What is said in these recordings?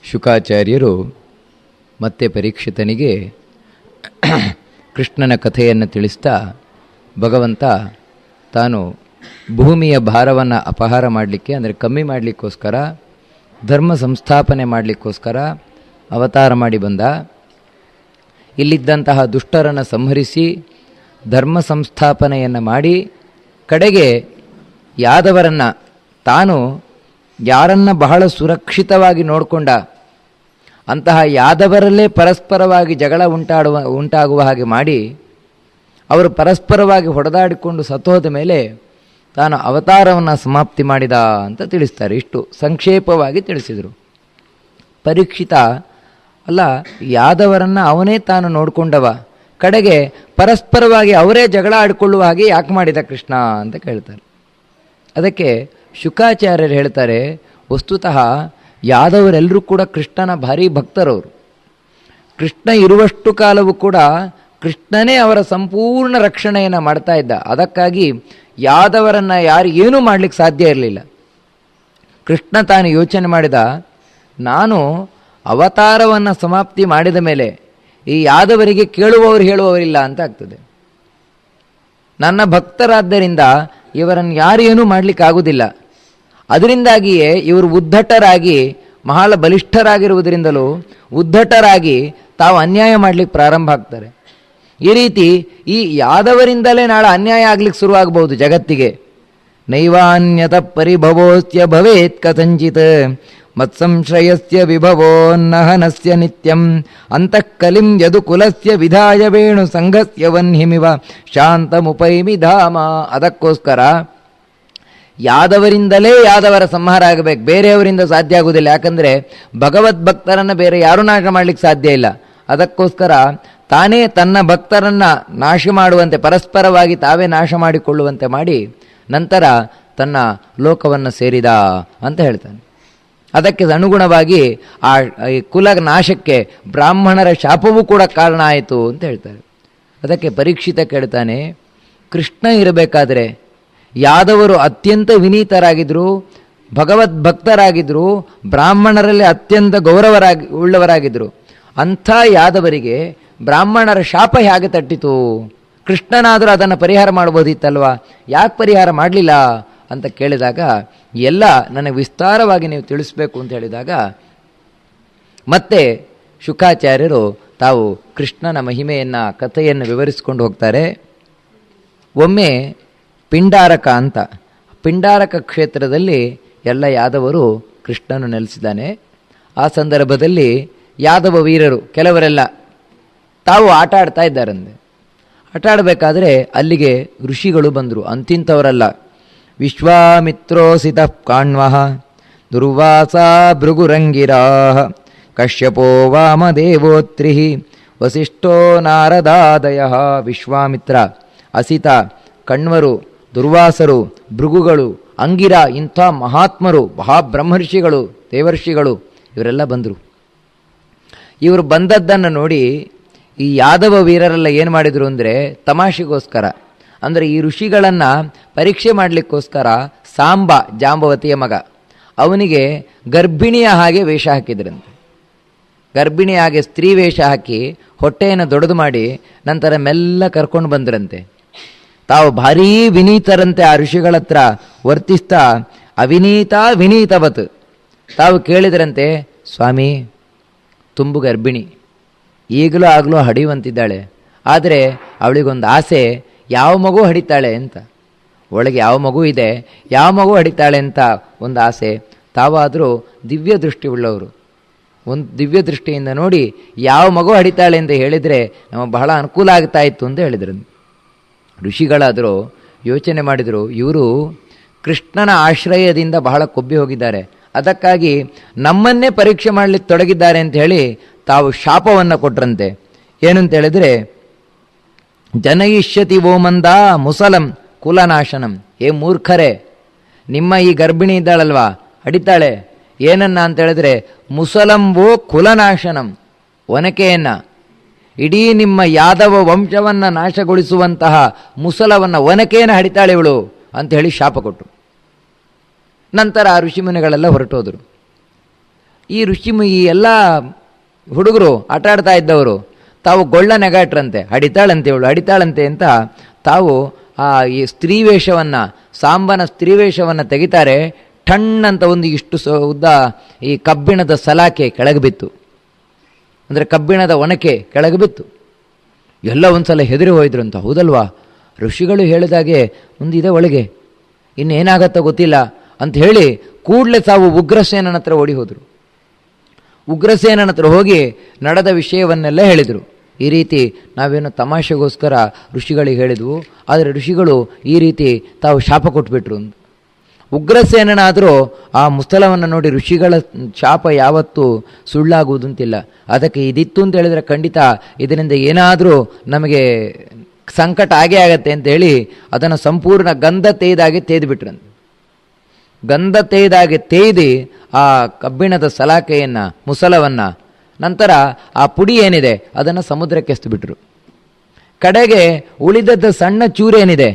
ಶುಕಾಚಾರ್ಯರು ಮತ್ತೆ ಪರೀಕ್ಷಿತನಿಗೆ ಕೃಷ್ಣನ ಕಥೆಯನ್ನು ತಿಳಿಸ್ತಾ, ಭಗವಂತ ತಾನು ಭೂಮಿಯ ಭಾರವನ್ನು ಅಪಹಾರ ಮಾಡಲಿಕ್ಕೆ, ಅಂದರೆ ಕಮ್ಮಿ ಮಾಡಲಿಕ್ಕೋಸ್ಕರ, ಧರ್ಮ ಸಂಸ್ಥಾಪನೆ ಮಾಡಲಿಕ್ಕೋಸ್ಕರ ಅವತಾರ ಮಾಡಿ ಬಂದ. ಇಲ್ಲಿದ್ದಂತಹ ದುಷ್ಟರನ್ನು ಸಂಹರಿಸಿ ಧರ್ಮ ಸಂಸ್ಥಾಪನೆಯನ್ನು ಮಾಡಿ, ಕಡೆಗೆ ಯಾದವರನ್ನು ತಾನು ಯಾರನ್ನು ಬಹಳ ಸುರಕ್ಷಿತವಾಗಿ ನೋಡಿಕೊಂಡ ಅಂತಹ ಯಾದವರಲ್ಲೇ ಪರಸ್ಪರವಾಗಿ ಜಗಳ ಉಂಟಾಗುವ ಹಾಗೆ ಮಾಡಿ, ಅವರು ಪರಸ್ಪರವಾಗಿ ಹೊಡೆದಾಡಿಕೊಂಡು ಸತ್ತೋದ ಮೇಲೆ ತಾನು ಅವತಾರವನ್ನು ಸಮಾಪ್ತಿ ಮಾಡಿದ ಅಂತ ತಿಳಿಸ್ತಾರೆ. ಇಷ್ಟು ಸಂಕ್ಷೇಪವಾಗಿ ತಿಳಿಸಿದರು. ಪರೀಕ್ಷಿತ ಅಲ್ಲ, ಯಾದವರನ್ನು ಅವನೇ ತಾನು ನೋಡಿಕೊಂಡವ, ಕಡೆಗೆ ಪರಸ್ಪರವಾಗಿ ಅವರೇ ಜಗಳ ಆಡಿಕೊಳ್ಳುವ ಹಾಗೆ ಯಾಕೆ ಮಾಡಿದ ಕೃಷ್ಣ ಅಂತ ಕೇಳ್ತಾರೆ. ಅದಕ್ಕೆ ಶುಕಾಚಾರ್ಯರು ಹೇಳ್ತಾರೆ, ವಸ್ತುತಃ ಯಾದವರೆಲ್ಲರೂ ಕೂಡ ಕೃಷ್ಣನ ಭಾರೀ ಭಕ್ತರವರು. ಕೃಷ್ಣ ಇರುವಷ್ಟು ಕಾಲವೂ ಕೂಡ ಕೃಷ್ಣನೇ ಅವರ ಸಂಪೂರ್ಣ ರಕ್ಷಣೆಯನ್ನು ಮಾಡ್ತಾ ಇದ್ದ. ಅದಕ್ಕಾಗಿ ಯಾದವರನ್ನು ಯಾರು ಏನೂ ಮಾಡಲಿಕ್ಕೆ ಸಾಧ್ಯ ಇರಲಿಲ್ಲ. ಕೃಷ್ಣ ತಾನು ಯೋಚನೆ ಮಾಡಿದ, ನಾನು ಅವತಾರವನ್ನು ಸಮಾಪ್ತಿ ಮಾಡಿದ ಮೇಲೆ ಈ ಯಾದವರಿಗೆ ಕೇಳುವವರು ಹೇಳುವವರಿಲ್ಲ ಅಂತ ಆಗ್ತದೆ. ನನ್ನ ಭಕ್ತರಾದ್ದರಿಂದ ಇವರನ್ನು ಯಾರು ಏನೂ ಮಾಡಲಿಕ್ಕಾಗುವುದಿಲ್ಲ. ಅದರಿಂದಾಗಿಯೇ ಇವರು ಉದ್ಧಟರಾಗಿ, ಬಹಳ ಬಲಿಷ್ಠರಾಗಿರುವುದರಿಂದಲೂ ಉದ್ಧಟರಾಗಿ ತಾವು ಅನ್ಯಾಯ ಮಾಡಲಿಕ್ಕೆ ಪ್ರಾರಂಭ ಆಗ್ತಾರೆ. ಈ ರೀತಿ ಈ ಯಾದವರಿಂದಲೇ ನಾಳೆ ಅನ್ಯಾಯ ಆಗ್ಲಿಕ್ಕೆ ಶುರುವಾಗಬಹುದು ಜಗತ್ತಿಗೆ. ನೈವಾನ್ಯತ ಪರಿಭವೋಸ್ತ್ಯ ಭವೇತ್ ಕಥಂಚಿತ್ ಮತ್ಸಂಶ್ರಯಸ್ಯ ವಿಭವೋನ್ನಹನಸ್ಯ ನಿತ್ಯಂ ಅಂತಃಕಲಿಂ ಯದು ಕುಲಸ್ಯ ವಿಧಾಯ ವೇಣು ಸಂಘಸ್ಯ ವನ್ಹಿಮಿವ ಶಾಂತಮುಪೈಮಿ ಧಾಮ. ಅದಕ್ಕೋಸ್ಕರ ಯಾದವರಿಂದಲೇ ಯಾದವರ ಸಂಹಾರ ಆಗಬೇಕು, ಬೇರೆಯವರಿಂದ ಸಾಧ್ಯ ಆಗುವುದಿಲ್ಲ. ಯಾಕಂದರೆ ಭಗವದ್ಭಕ್ತರನ್ನು ಬೇರೆ ಯಾರೂ ನಾಶ ಮಾಡಲಿಕ್ಕೆ ಸಾಧ್ಯ ಇಲ್ಲ. ಅದಕ್ಕೋಸ್ಕರ ತಾನೇ ತನ್ನ ಭಕ್ತರನ್ನು ನಾಶ ಮಾಡುವಂತೆ, ಪರಸ್ಪರವಾಗಿ ತಾವೇ ನಾಶ ಮಾಡಿಕೊಳ್ಳುವಂತೆ ಮಾಡಿ ನಂತರ ತನ್ನ ಲೋಕವನ್ನು ಸೇರಿದ ಅಂತ ಹೇಳ್ತಾನೆ. ಅದಕ್ಕೆ ಅನುಗುಣವಾಗಿ ಆ ಕುಲ ನಾಶಕ್ಕೆ ಬ್ರಾಹ್ಮಣರ ಶಾಪವೂ ಕೂಡ ಕಾರಣ ಆಯಿತು ಅಂತ ಹೇಳ್ತಾರೆ. ಅದಕ್ಕೆ ಪರೀಕ್ಷಿತ ಕೇಳ್ತಾನೆ, ಕೃಷ್ಣ ಇರಬೇಕಾದ್ರೆ ಯಾದವರು ಅತ್ಯಂತ ವಿನೀತರಾಗಿದ್ದರು, ಭಗವದ್ಭಕ್ತರಾಗಿದ್ದರು, ಬ್ರಾಹ್ಮಣರಲ್ಲಿ ಅತ್ಯಂತ ಉಳ್ಳವರಾಗಿದ್ದರು. ಅಂಥ ಯಾದವರಿಗೆ ಬ್ರಾಹ್ಮಣರ ಶಾಪ ಹೇಗೆ ತಟ್ಟಿತು? ಕೃಷ್ಣನಾದರೂ ಅದನ್ನು ಪರಿಹಾರ ಮಾಡ್ಬೋದಿತ್ತಲ್ವ, ಯಾಕೆ ಪರಿಹಾರ ಮಾಡಲಿಲ್ಲ ಅಂತ ಕೇಳಿದಾಗ, ಎಲ್ಲ ನನಗೆ ವಿಸ್ತಾರವಾಗಿ ನೀವು ತಿಳಿಸ್ಬೇಕು ಅಂತ ಹೇಳಿದಾಗ ಮತ್ತೆ ಶುಕಾಚಾರ್ಯರು ತಾವು ಕೃಷ್ಣನ ಮಹಿಮೆಯನ್ನು, ಕಥೆಯನ್ನು ವಿವರಿಸಿಕೊಂಡು ಹೋಗ್ತಾರೆ. ಒಮ್ಮೆ ಪಿಂಡಾರಕ ಅಂತ, ಪಿಂಡಾರಕ ಕ್ಷೇತ್ರದಲ್ಲಿ ಎಲ್ಲ ಯಾದವರು ಕೃಷ್ಣನು ನೆಲೆಸಿದ್ದಾನೆ. ಆ ಸಂದರ್ಭದಲ್ಲಿ ಯಾದವ ವೀರರು ಕೆಲವರೆಲ್ಲ ತಾವು ಆಟ ಆಡ್ತಾ ಇದ್ದಾರಂತೆ. ಆಟ ಆಡಬೇಕಾದ್ರೆ ಅಲ್ಲಿಗೆ ಋಷಿಗಳು ಬಂದರು. ಅಂತಿಂಥವರಲ್ಲ, ವಿಶ್ವಾಮಿತ್ರೋಸಿತ ಕಾಣ್ವಃ ದುರ್ವಾಸ ಭೃಗುರಂಗಿರಾ ಕಶ್ಯಪೋ ವಾಮದೇವೋತ್ರಿ ವಸಿಷ್ಠೋ ನಾರದಾದಯ. ವಿಶ್ವಾಮಿತ್ರ, ಅಸಿತ, ಕಣ್ವರು, ದುರ್ವಾಸರು, ಭೃಗುಗಳು, ಅಂಗಿರ, ಇಂಥ ಮಹಾತ್ಮರು, ಮಹಾಬ್ರಹ್ಮರ್ಷಿಗಳು, ದೇವರ್ಷಿಗಳು ಇವರೆಲ್ಲ ಬಂದರು. ಇವರು ಬಂದದ್ದನ್ನು ನೋಡಿ ಈ ಯಾದವ ವೀರರೆಲ್ಲ ಏನು ಮಾಡಿದರು ಅಂದರೆ, ತಮಾಷೆಗೋಸ್ಕರ, ಅಂದರೆ ಈ ಋಷಿಗಳನ್ನು ಪರೀಕ್ಷೆ ಮಾಡಲಿಕ್ಕೋಸ್ಕರ ಸಾಂಬ, ಜಾಂಬವತಿಯ ಮಗ, ಅವನಿಗೆ ಗರ್ಭಿಣಿಯ ಹಾಗೆ ವೇಷ ಹಾಕಿದ್ರಂತೆ. ಗರ್ಭಿಣಿಯ ಹಾಗೆ ಸ್ತ್ರೀ ವೇಷ ಹಾಕಿ ಹೊಟ್ಟೆಯನ್ನು ದೊಡ್ಡದು ಮಾಡಿ ನಂತರ ಮೆಲ್ಲ ಕರ್ಕೊಂಡು ಬಂದ್ರಂತೆ. ತಾವು ಭಾರೀ ವಿನೀತರಂತೆ ಆ ಋಷಿಗಳ ಹತ್ರ ವರ್ತಿಸ್ತಾ ಅವಿನೀತ ವಿನೀತವತ್ ತಾವು ಕೇಳಿದ್ರಂತೆ, ಸ್ವಾಮಿ ತುಂಬು ಗರ್ಭಿಣಿ, ಈಗಲೂ ಆಗಲೂ ಹಡಿಯುವಂತಿದ್ದಾಳೆ, ಆದರೆ ಅವಳಿಗೊಂದು ಆಸೆ, ಯಾವ ಮಗು ಹಡಿತಾಳೆ ಅಂತ. ಒಳಗೆ ಯಾವ ಮಗು ಇದೆ, ಯಾವ ಮಗು ಹಡಿತಾಳೆ ಅಂತ ಒಂದು ಆಸೆ. ತಾವಾದರೂ ದಿವ್ಯ ದೃಷ್ಟಿ ಉಳ್ಳವರು, ಒಂದು ದಿವ್ಯ ದೃಷ್ಟಿಯಿಂದ ನೋಡಿ ಯಾವ ಮಗು ಹಡಿತಾಳೆ ಅಂತ ಹೇಳಿದರೆ ನಮಗೆ ಬಹಳ ಅನುಕೂಲ ಆಗ್ತಾ ಇತ್ತು ಅಂತ ಹೇಳಿದ್ರು. ಋಷಿಗಳಾದರೂ ಯೋಚನೆ ಮಾಡಿದರು, ಇವರು ಕೃಷ್ಣನ ಆಶ್ರಯದಿಂದ ಬಹಳ ಕೊಬ್ಬಿ ಹೋಗಿದ್ದಾರೆ, ಅದಕ್ಕಾಗಿ ನಮ್ಮನ್ನೇ ಪರೀಕ್ಷೆ ಮಾಡಲಿಕ್ಕೆ ತೊಡಗಿದ್ದಾರೆ ಅಂತ ಹೇಳಿ ತಾವು ಶಾಪವನ್ನು ಕೊಟ್ರಂತೆ. ಏನಂತ ಹೇಳಿದರೆ, ಜನಯಿಷ್ಯತಿ ಓಮಂದ ಮುಸಲಂ ಕುಲನಾಶನಂ. ಏ ಮೂರ್ಖರೇ, ನಿಮ್ಮ ಈ ಗರ್ಭಿಣಿ ಇದ್ದಾಳಲ್ವಾ, ಹಡಿತಾಳೆ, ಏನನ್ನ ಅಂತ ಹೇಳಿದ್ರೆ ಮುಸಲಂವೋ ಕುಲನಾಶನಂ, ಒನಕೆಯನ್ನು, ಇಡೀ ನಿಮ್ಮ ಯಾದವ ವಂಶವನ್ನು ನಾಶಗೊಳಿಸುವಂತಹ ಮುಸಲವನ್ನು, ಒನಕೆಯನ್ನು ಹಡಿತಾಳೆ ಇವಳು ಅಂತ ಹೇಳಿ ಶಾಪ ಕೊಟ್ಟರು. ನಂತರ ಆ ಋಷಿಮುನಿಗಳೆಲ್ಲ ಹೊರಟೋದರು. ಈ ಎಲ್ಲ ಹುಡುಗರು ಆಟ ಆಡ್ತಾ ಇದ್ದವರು ತಾವು ಗೊಳ್ಳ ನೆಗಾಟ್ರಂತೆ, ಹಡಿತಾಳಂತೆ ಇವಳು ಹಡಿತಾಳಂತೆ ಅಂತ ತಾವು ಈ ಸ್ತ್ರೀವೇಷವನ್ನು, ಸಾಂಬನ ಸ್ತ್ರೀವೇಷವನ್ನು ತೆಗಿತಾರೆ. ಟಣ್ಣಂತ ಒಂದು ಇಷ್ಟು ಉದ್ದ ಈ ಕಬ್ಬಿಣದ ಸಲಾಕೆ ಕೆಳಗೆ ಬಿತ್ತು, ಅಂದರೆ ಕಬ್ಬಿಣದ ಒನಕೆ ಕೆಳಗೆ ಬಿತ್ತು. ಎಲ್ಲ ಒಂದ್ಸಲ ಹೆದರಿ ಹೋಯ್ದ್ರು ಅಂತ. ಹೌದಲ್ವಾ, ಋಷಿಗಳು ಹೇಳಿದಾಗೆ ಒಂದಿದೆ ಒಳಗೆ, ಇನ್ನೇನಾಗತ್ತೋ ಗೊತ್ತಿಲ್ಲ ಅಂತ ಹೇಳಿ ಕೂಡಲೇ ತಾವು ಉಗ್ರಸೇನನ ಹತ್ರ ಓಡಿ ಹೋದರು. ಉಗ್ರಸೇನನ ಹತ್ರ ಹೋಗಿ ನಡೆದ ವಿಷಯವನ್ನೆಲ್ಲ ಹೇಳಿದರು. ಈ ರೀತಿ ನಾವೇನು ತಮಾಷೆಗೋಸ್ಕರ ಋಷಿಗಳಿಗೆ ಹೇಳಿದ್ವು, ಆದರೆ ಋಷಿಗಳು ಈ ರೀತಿ ತಾವು ಶಾಪ ಕೊಟ್ಬಿಟ್ರು. ಉಗ್ರಸೇನನಾದರೂ ಆ ಮುಸ್ತಲವನ್ನು ನೋಡಿ ಋಷಿಗಳ ಶಾಪ ಯಾವತ್ತೂ ಸುಳ್ಳಾಗುವುದಂತಿಲ್ಲ. ಅದಕ್ಕೆ ಇದಿತ್ತು ಅಂತ ಹೇಳಿದರೆ ಖಂಡಿತ ಇದರಿಂದ ಏನಾದರೂ ನಮಗೆ ಸಂಕಟ ಆಗೇ ಆಗತ್ತೆ ಅಂತ ಹೇಳಿ ಅದನ್ನು ಸಂಪೂರ್ಣ ಗಂಧ ತೇಯ್ದಾಗೆ ತೇಯ್ದುಬಿಟ್ರಂತೆ. ಗಂಧ ತೇಯ್ದಾಗೆ ತೇಯ್ದು ಆ ಕಬ್ಬಿಣದ ಸಲಾಕೆಯನ್ನು, ಮುಸಲವನ್ನು, ನಂತರ ಆ ಪುಡಿ ಏನಿದೆ ಅದನ್ನು ಸಮುದ್ರಕ್ಕೆ ಎಸ್ದುಬಿಟ್ರು. ಕಡೆಗೆ ಉಳಿದದ್ದು ಸಣ್ಣ ಚೂರೇನಿದೆ,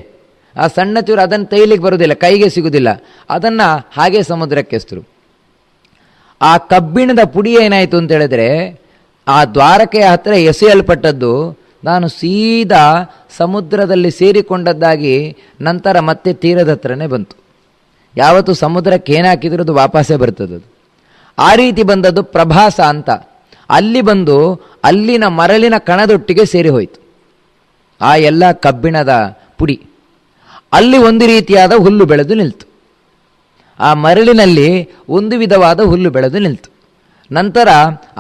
ಆ ಸಣ್ಣ ಚೂರು ಅದನ್ನು ತೈಲಿಕ್ಕೆ ಬರೋದಿಲ್ಲ, ಕೈಗೆ ಸಿಗುವುದಿಲ್ಲ, ಅದನ್ನು ಹಾಗೆ ಸಮುದ್ರಕ್ಕೆ ಎಸ್ತರು. ಆ ಕಬ್ಬಿಣದ ಪುಡಿ ಏನಾಯಿತು ಅಂತ ಹೇಳಿದ್ರೆ ಆ ದ್ವಾರಕೆಯ ಹತ್ತಿರ ಎಸೆಯಲ್ಪಟ್ಟದ್ದು ನಾನು ಸೀದಾ ಸಮುದ್ರದಲ್ಲಿ ಸೇರಿಕೊಂಡದ್ದಾಗಿ ನಂತರ ಮತ್ತೆ ತೀರದ ಹತ್ರನೇ ಬಂತು. ಯಾವತ್ತು ಸಮುದ್ರಕ್ಕೆ ಏನಾಕಿದ್ರು ಅದು ವಾಪಸ್ಸೇ ಬರ್ತದದು. ಆ ರೀತಿ ಬಂದದ್ದು ಪ್ರಭಾಸ ಅಂತ. ಅಲ್ಲಿ ಬಂದು ಅಲ್ಲಿನ ಮರಳಿನ ಕಣದೊಟ್ಟಿಗೆ ಸೇರಿ ಹೋಯಿತು ಆ ಎಲ್ಲ ಕಬ್ಬಿಣದ ಪುಡಿ. ಅಲ್ಲಿ ಒಂದು ರೀತಿಯಾದ ಹುಲ್ಲು ಬೆಳೆದು ನಿಲ್ತು. ಆ ಮರಳಿನಲ್ಲಿ ಒಂದು ವಿಧವಾದ ಹುಲ್ಲು ಬೆಳೆದು ನಿಲ್ತು. ನಂತರ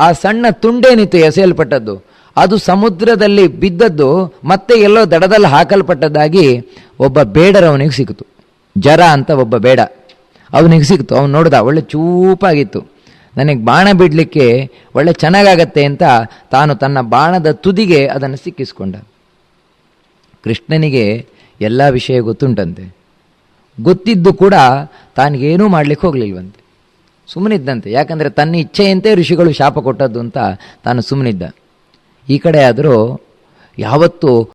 ಆ ಸಣ್ಣ ತುಂಡೇನಿತ್ತು ಎಸೆಯಲ್ಪಟ್ಟದ್ದು, ಅದು ಸಮುದ್ರದಲ್ಲಿ ಬಿದ್ದದ್ದು ಮತ್ತೆ ಎಲ್ಲೋ ದಡದಲ್ಲಿ ಹಾಕಲ್ಪಟ್ಟದ್ದಾಗಿ ಒಬ್ಬ ಬೇಡರವನಿಗೆ ಸಿಕ್ಕಿತು. ಜರ ಅಂತ ಒಬ್ಬ ಬೇಡ ಅವನಿಗೆ ಸಿಕ್ತು. ಅವನು ನೋಡ್ದ, ಒಳ್ಳೆ ಚೂಪಾಗಿತ್ತು, ನನಗೆ ಬಾಣ ಬಿಡಲಿಕ್ಕೆ ಒಳ್ಳೆ ಚೆನ್ನಾಗತ್ತೆ ಅಂತ ತಾನು ತನ್ನ ಬಾಣದ ತುದಿಗೆ ಅದನ್ನು ಸಿಕ್ಕಿಸ್ಕೊಂಡ. ಕೃಷ್ಣನಿಗೆ ಎಲ್ಲ ವಿಷಯ ಗೊತ್ತುಂಟಂತೆ. ಗೊತ್ತಿದ್ದು ಕೂಡ ತಾನಿಗೇನೂ ಮಾಡಲಿಕ್ಕೆ ಹೋಗಲಿಲ್ವಂತೆ, ಸುಮ್ಮನಿದ್ದಂತೆ. ಯಾಕಂದರೆ ತನ್ನ ಇಚ್ಛೆಯಂತೆ ಋಷಿಗಳು ಶಾಪ ಕೊಟ್ಟದ್ದು ಅಂತ ತಾನು ಸುಮ್ಮನಿದ್ದ. ಈ ಕಡೆ ಆದರೂ ಯಾವತ್ತೂ